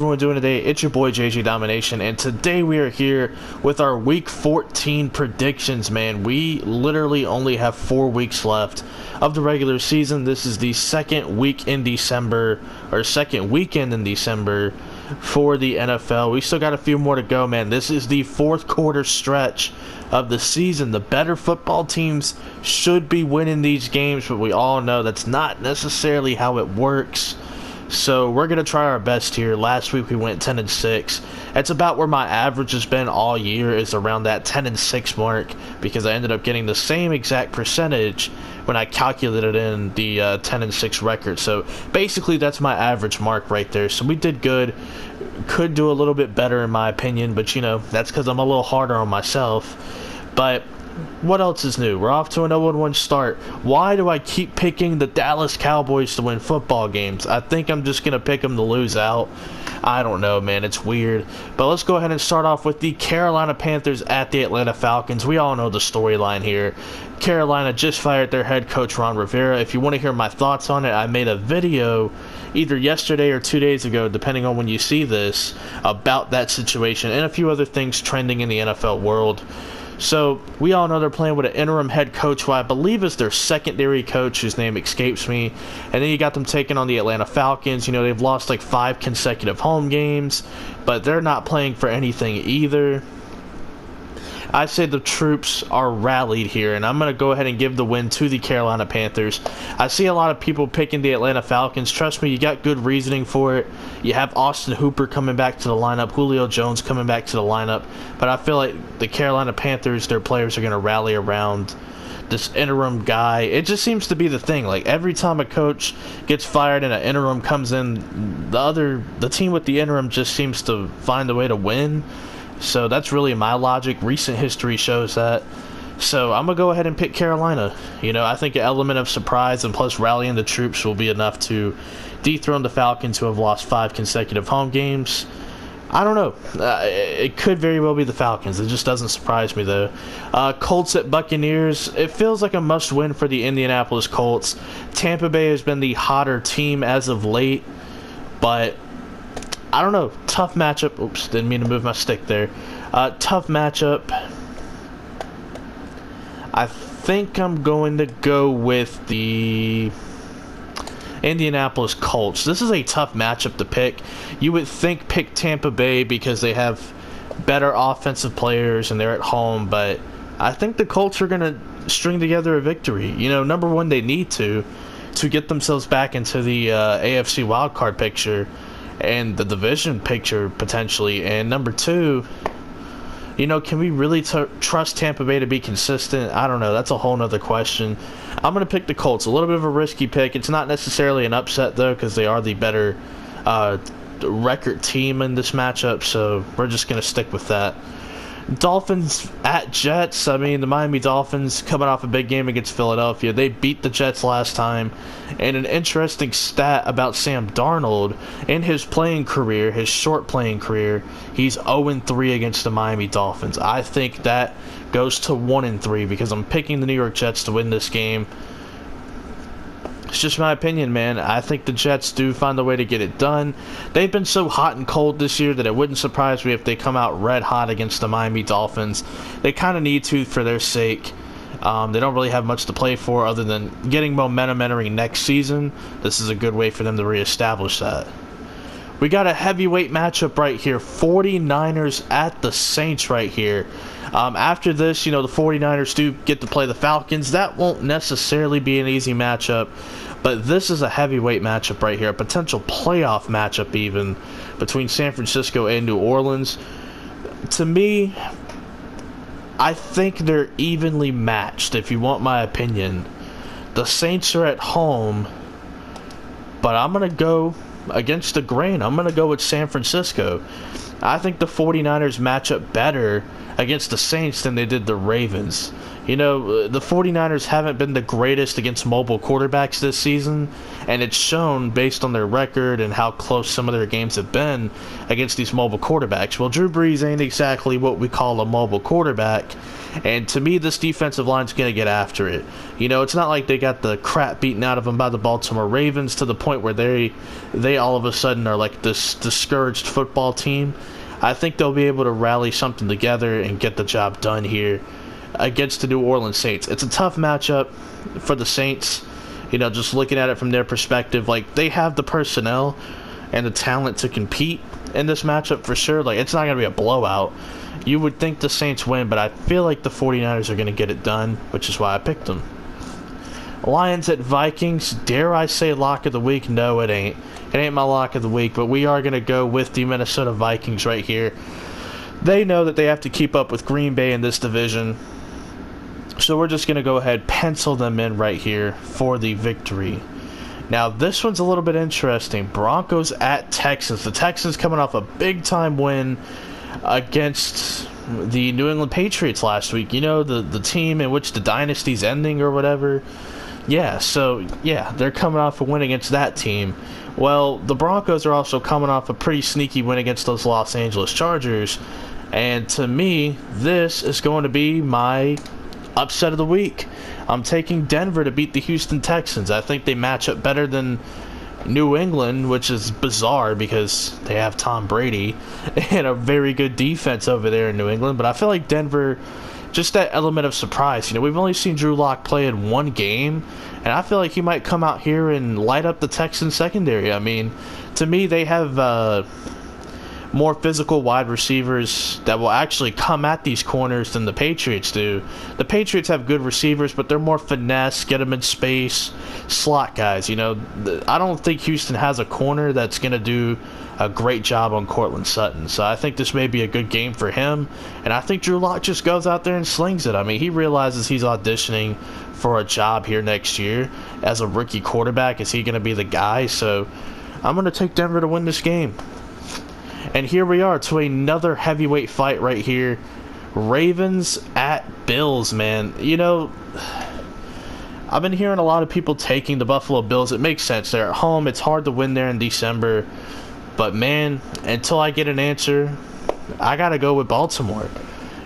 Everyone doing today? It's your boy JJ Domination, and today we are here with our week 14 predictions. Man, we literally only have 4 weeks left of the regular season. This is the second week in December, or second weekend in December for the NFL. We still got a few more to go, man. This is the fourth quarter stretch of the season. The better football teams should be winning these games, but we all know that's not necessarily how it works. So we're going to try our best here. Last week we went 10-6. That's about where my average has been all year, is around that 10-6 mark, because I ended up getting the same exact percentage when I calculated in the 10-6 record. So basically that's my average mark right there. So we did good. Could do a little bit better in my opinion, but you know, that's because I'm a little harder on myself. But what else is new? We're off to an 0-1 start. Why do I keep picking the Dallas Cowboys to win football games? I think I'm just going to pick them to lose out. I don't know, man. It's weird. But let's go ahead and start off with the Carolina Panthers at the Atlanta Falcons. We all know the storyline here. Carolina just fired their head coach, Ron Rivera. If you want to hear my thoughts on it, I made a video either yesterday or 2 days ago, depending on when you see this, about that situation and a few other things trending in the NFL world. So, we all know they're playing with an interim head coach who I believe is their secondary coach, whose name escapes me. And then you got them taking on the Atlanta Falcons. You know, they've lost like 5 consecutive home games, but they're not playing for anything either. I say the troops are rallied here, and I'm going to go ahead and give the win to the Carolina Panthers. I see a lot of people picking the Atlanta Falcons. Trust me, you got good reasoning for it. You have Austin Hooper coming back to the lineup, Julio Jones coming back to the lineup, but I feel like the Carolina Panthers, their players are going to rally around this interim guy. It just seems to be the thing. Like, every time a coach gets fired and an interim comes in, the team with the interim just seems to find a way to win. So that's really my logic. Recent history shows that. So I'm going to go ahead and pick Carolina. You know, I think an element of surprise and plus rallying the troops will be enough to dethrone the Falcons, who have lost 5 consecutive home games. I don't know. It could very well be the Falcons. It just doesn't surprise me, though. Colts at Buccaneers. It feels like a must-win for the Indianapolis Colts. Tampa Bay has been the hotter team as of late, but I don't know. Tough matchup. Oops, didn't mean to move my stick there. Tough matchup. I think I'm going to go with the Indianapolis Colts. This is a tough matchup to pick. You would think pick Tampa Bay because they have better offensive players and they're at home, but I think the Colts are going to string together a victory. You know, number one, they need to get themselves back into the AFC wildcard picture and the division picture potentially. And number two, you know, can we really trust Tampa Bay to be consistent? I don't know. That's a whole nother question. I'm going to pick the Colts. A little bit of a risky pick. It's not necessarily an upset, though, because they are the better record team in this matchup, so we're just going to stick with that. Dolphins at Jets. I mean, the Miami Dolphins coming off a big game against Philadelphia. They beat the Jets last time. And an interesting stat about Sam Darnold in his playing career, his short playing career, he's 0-3 against the Miami Dolphins. I think that goes to 1-3 because I'm picking the New York Jets to win this game. It's just my opinion, man. I think the Jets do find a way to get it done. They've been so hot and cold this year that it wouldn't surprise me if they come out red hot against the Miami Dolphins. They kind of need to for their sake. They don't really have much to play for other than getting momentum entering next season. This is a good way for them to reestablish that. We got a heavyweight matchup right here. 49ers at the Saints right here. After this, you know, the 49ers do get to play the Falcons. That won't necessarily be an easy matchup, but this is a heavyweight matchup right here. A potential playoff matchup even between San Francisco and New Orleans. To me, I think they're evenly matched, if you want my opinion. The Saints are at home, but I'm going to go against the grain. I'm going to go with San Francisco. I think the 49ers match up better against the Saints than they did the Ravens. You know, the 49ers haven't been the greatest against mobile quarterbacks this season, and it's shown based on their record and how close some of their games have been against these mobile quarterbacks. Well, Drew Brees ain't exactly what we call a mobile quarterback, and to me, this defensive line's going to get after it. You know, it's not like they got the crap beaten out of them by the Baltimore Ravens to the point where they all of a sudden are like this discouraged football team. I think they'll be able to rally something together and get the job done here against the New Orleans Saints. It's a tough matchup for the Saints, you know, just looking at it from their perspective. Like, they have the personnel and the talent to compete in this matchup for sure. Like, it's not going to be a blowout. You would think the Saints win, but I feel like the 49ers are going to get it done, which is why I picked them. Lions at Vikings, dare I say lock of the week? No, it ain't. It ain't my lock of the week, but we are going to go with the Minnesota Vikings right here. They know that they have to keep up with Green Bay in this division, so we're just going to go ahead, pencil them in right here for the victory. Now, this one's a little bit interesting. Broncos at Texans. The Texans coming off a big-time win against the New England Patriots last week. You know, the team in which the dynasty's ending or whatever. Yeah, so, yeah, they're coming off a win against that team. Well, the Broncos are also coming off a pretty sneaky win against those Los Angeles Chargers. And to me, this is going to be my upset of the week. I'm taking Denver to beat the Houston Texans. I think they match up better than New England, which is bizarre because they have Tom Brady and a very good defense over there in New England. But I feel like Denver, just that element of surprise. You know, we've only seen Drew Lock play in one game, and I feel like he might come out here and light up the Texans secondary. I mean, to me, they have more physical wide receivers that will actually come at these corners than the Patriots do. The Patriots have good receivers, but they're more finesse, get them in space, slot guys. You know, I don't think Houston has a corner that's going to do a great job on Cortland Sutton. So I think this may be a good game for him, and I think Drew Lock just goes out there and slings it. I mean, he realizes he's auditioning for a job here next year as a rookie quarterback. Is he going to be the guy? So I'm going to take Denver to win this game. And here we are to another heavyweight fight right here. Ravens at Bills, man. You know, I've been hearing a lot of people taking the Buffalo Bills. It makes sense. They're at home. It's hard to win there in December. But, man, until I get an answer, I got to go with Baltimore.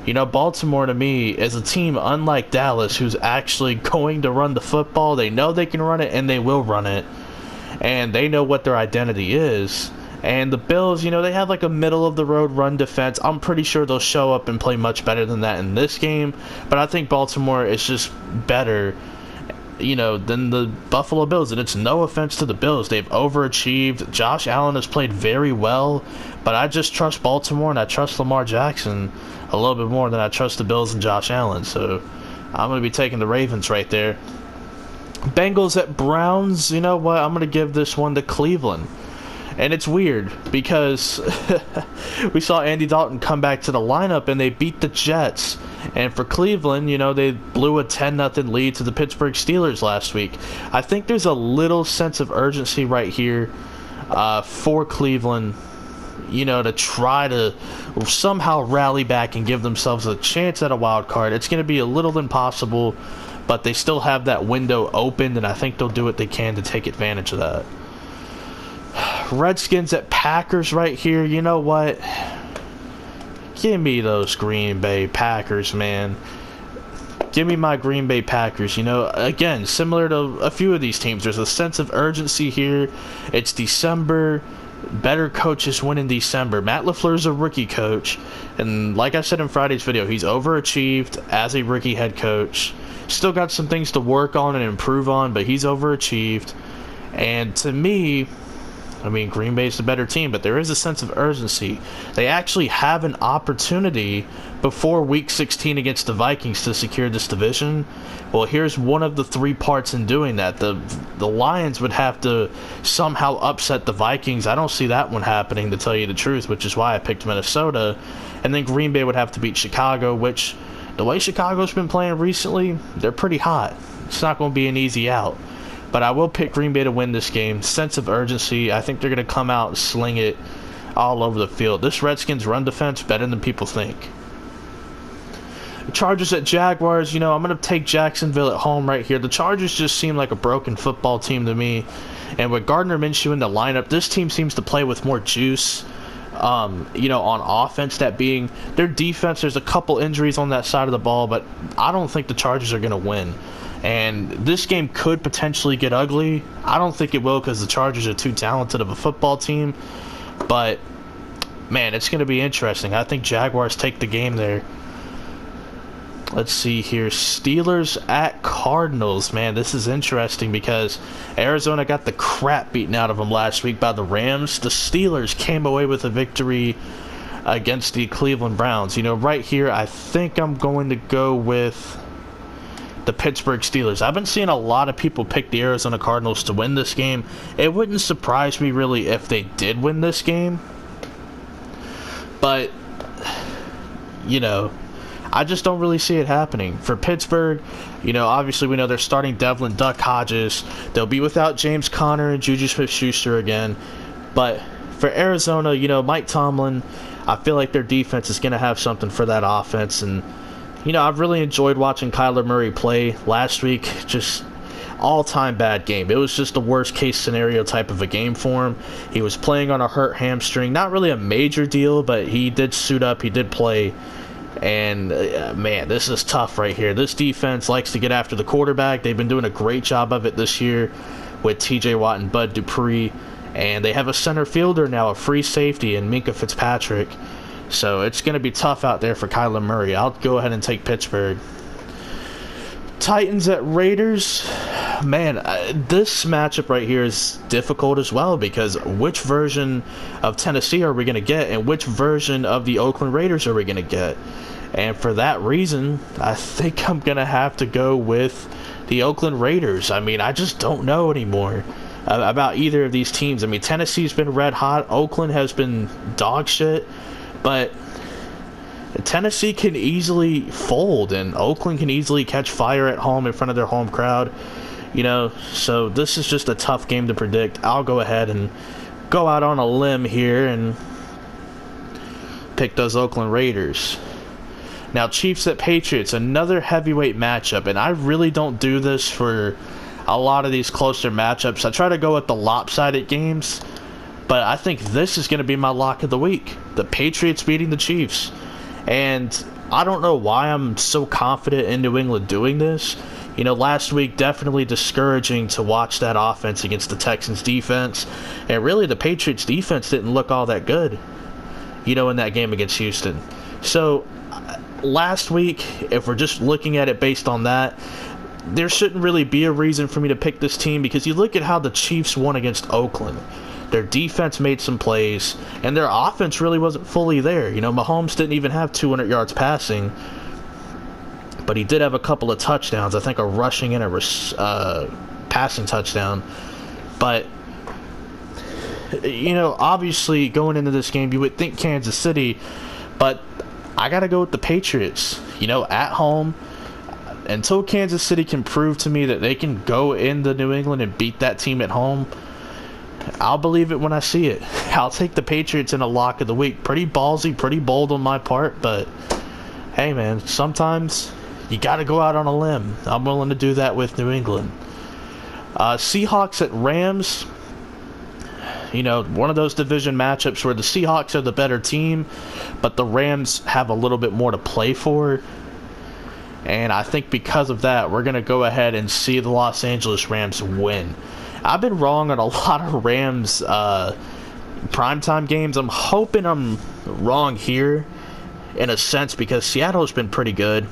You know, Baltimore to me is a team unlike Dallas who's actually going to run the football. They know they can run it, and they will run it. And they know what their identity is. And the Bills, you know, they have like a middle-of-the-road run defense. I'm pretty sure they'll show up and play much better than that in this game. But I think Baltimore is just better, you know, than the Buffalo Bills. And it's no offense to the Bills. They've overachieved. Josh Allen has played very well. But I just trust Baltimore, and I trust Lamar Jackson a little bit more than I trust the Bills and Josh Allen. So I'm going to be taking the Ravens right there. Bengals at Browns. You know what? I'm going to give this one to Cleveland. And it's weird because we saw Andy Dalton come back to the lineup and they beat the Jets. And for Cleveland, you know, they blew a 10-0 lead to the Pittsburgh Steelers last week. I think there's a little sense of urgency right here for Cleveland, you know, to try to somehow rally back and give themselves a chance at a wild card. It's going to be a little impossible, but they still have that window open, and I think they'll do what they can to take advantage of that. Redskins at Packers right here. You know what? Give me those Green Bay Packers, man. Give me my Green Bay Packers. You know, again, similar to a few of these teams, there's a sense of urgency here. It's December. Better coaches win in December. Matt LaFleur's a rookie coach, and like I said in Friday's video, he's overachieved as a rookie head coach. Still got some things to work on and improve on, but he's overachieved. And to me, I mean, Green Bay's the better team, but there is a sense of urgency. They actually have an opportunity before Week 16 against the Vikings to secure this division. Well, here's one of the three parts in doing that. The Lions would have to somehow upset the Vikings. I don't see that one happening, to tell you the truth, which is why I picked Minnesota. And then Green Bay would have to beat Chicago, which, the way Chicago's been playing recently, they're pretty hot. It's not going to be an easy out. But I will pick Green Bay to win this game. Sense of urgency. I think they're going to come out and sling it all over the field. This Redskins run defense better than people think. Chargers at Jaguars, I'm going to take Jacksonville at home right here. The Chargers just seem like a broken football team to me. And with Gardner Minshew in the lineup, this team seems to play with more juice. On offense, that being their defense. There's a couple injuries on that side of the ball, but I don't think the Chargers are going to win. And this game could potentially get ugly. I don't think it will because the Chargers are too talented of a football team. But, man, it's going to be interesting. I think Jaguars take the game there. Let's see here. Steelers at Cardinals. Man, this is interesting because Arizona got the crap beaten out of them last week by the Rams. The Steelers came away with a victory against the Cleveland Browns. Right here, I think I'm going to go with the Pittsburgh Steelers. I've been seeing a lot of people pick the Arizona Cardinals to win this game. It wouldn't surprise me really if they did win this game. But, I just don't really see it happening. For Pittsburgh, obviously we know they're starting Devlin Duck Hodges. They'll be without James Conner and Juju Smith-Schuster again. But for Arizona, Mike Tomlin, I feel like their defense is going to have something for that offense. And, I've really enjoyed watching Kyler Murray play last week. Just all-time bad game. It was just the worst-case scenario type of a game for him. He was playing on a hurt hamstring. Not really a major deal, but he did suit up. He did play. And, man, this is tough right here. This defense likes to get after the quarterback. They've been doing a great job of it this year with T.J. Watt and Bud Dupree. And they have a center fielder now, a free safety, in Minkah Fitzpatrick. So it's going to be tough out there for Kyler Murray. I'll go ahead and take Pittsburgh. Titans at Raiders. Man, this matchup right here is difficult as well because which version of Tennessee are we going to get and which version of the Oakland Raiders are we going to get? And for that reason, I think I'm going to have to go with the Oakland Raiders. I mean, I just don't know anymore about either of these teams. I mean, Tennessee's been red hot. Oakland has been dog shit. But Tennessee can easily fold, and Oakland can easily catch fire at home in front of their home crowd. So this is just a tough game to predict. I'll go ahead and go out on a limb here and pick those Oakland Raiders. Now, Chiefs at Patriots, another heavyweight matchup, and I really don't do this for a lot of these closer matchups. I try to go with the lopsided games, but I think this is going to be my lock of the week. The Patriots beating the Chiefs. And I don't know why I'm so confident in New England doing this. Last week, definitely discouraging to watch that offense against the Texans defense. And really, the Patriots defense didn't look all that good, in that game against Houston. So, last week, if we're just looking at it based on that, there shouldn't really be a reason for me to pick this team because you look at how the Chiefs won against Oakland. Their defense made some plays, and their offense really wasn't fully there. Mahomes didn't even have 200 yards passing, but he did have a couple of touchdowns. I think a rushing and a passing touchdown. But, obviously going into this game, you would think Kansas City, but I got to go with the Patriots, at home. Until Kansas City can prove to me that they can go into New England and beat that team at home, I'll believe it when I see it. I'll take the Patriots in a lock of the week. Pretty ballsy, pretty bold on my part, but hey, man, sometimes you got to go out on a limb. I'm willing to do that with New England. Seahawks at Rams. One of those division matchups where the Seahawks are the better team, but the Rams have a little bit more to play for. And I think because of that, we're going to go ahead and see the Los Angeles Rams win. I've been wrong on a lot of Rams primetime games. I'm hoping I'm wrong here in a sense because Seattle's been pretty good.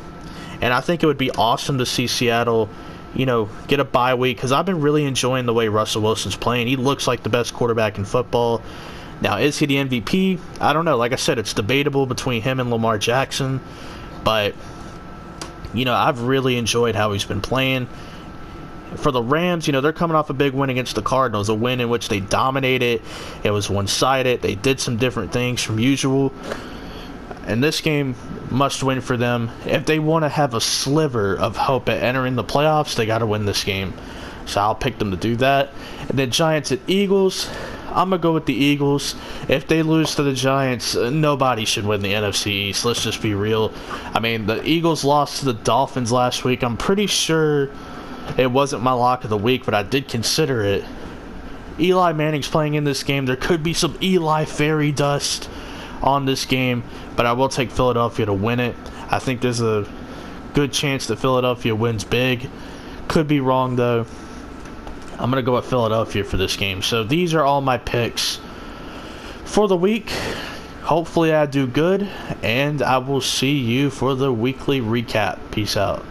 And I think it would be awesome to see Seattle, get a bye week because I've been really enjoying the way Russell Wilson's playing. He looks like the best quarterback in football. Now, is he the MVP? I don't know. Like I said, it's debatable between him and Lamar Jackson. But, I've really enjoyed how he's been playing. For the Rams, they're coming off a big win against the Cardinals, a win in which they dominated. It was one-sided. They did some different things from usual. And this game must win for them. If they want to have a sliver of hope at entering the playoffs, they got to win this game. So I'll pick them to do that. And then Giants at Eagles. I'm going to go with the Eagles. If they lose to the Giants, nobody should win the NFC East. Let's just be real. I mean, the Eagles lost to the Dolphins last week. I'm pretty sure it wasn't my lock of the week, but I did consider it. Eli Manning's playing in this game. There could be some Eli fairy dust on this game, but I will take Philadelphia to win it. I think there's a good chance that Philadelphia wins big. Could be wrong, though. I'm going to go with Philadelphia for this game. So these are all my picks for the week. Hopefully I do good, and I will see you for the weekly recap. Peace out.